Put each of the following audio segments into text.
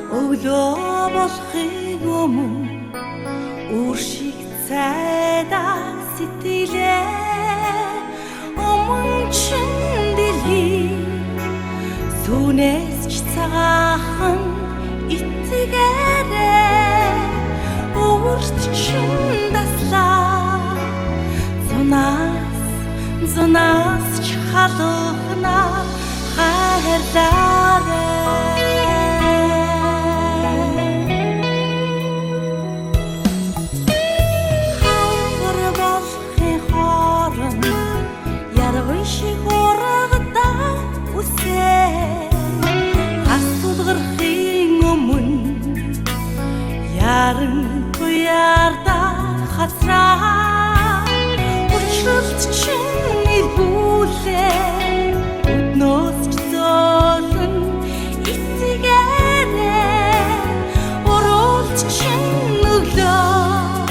Өглөө болохыг өмнө үр шиг цайдаг сэтгэлээ өмнө чин дэлхий сүнээс ч цагаахан итгээрээ өөрт чин таслаа зунаас ч халуухна хайрлаарай. Ярангуй ярдах хацраа учралт чин иргүүлээ өднөөс ч зөөлөн итгээрээ оролт чин өглөө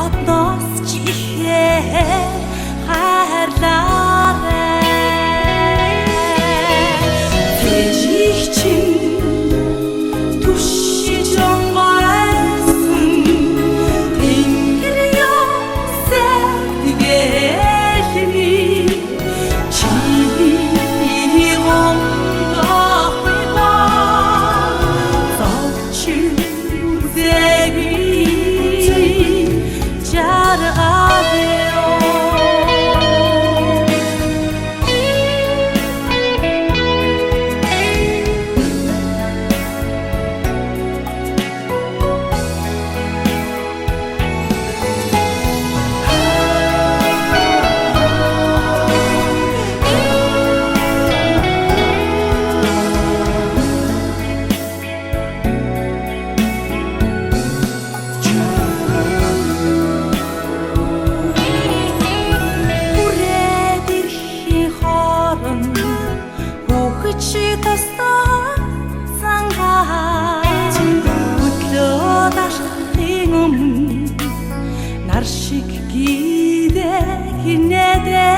одноос ч ихээ хайрлаарай. Тэжих чин нар шиг гидэ хинэдэ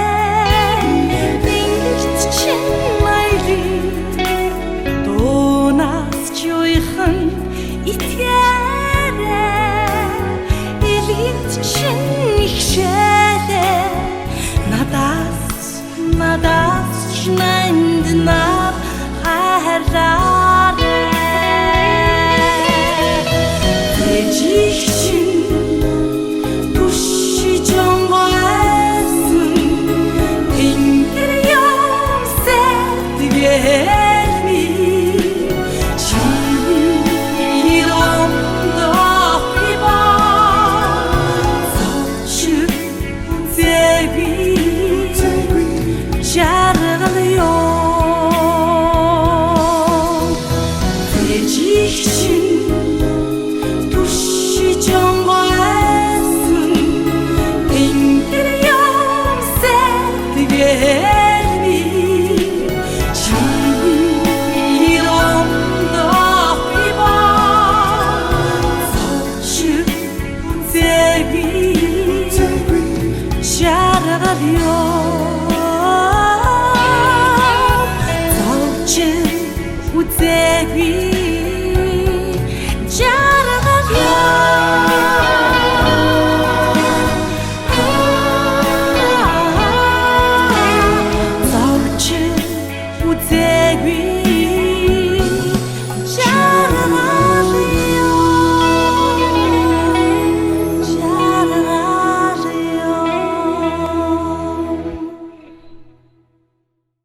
бингэрт чин майри донаас чуйхан итгээрээ илгэнт чин ихшээлэ надаас ч найнд нар хайрлаарай. Тэжих чин Zauczy u cebi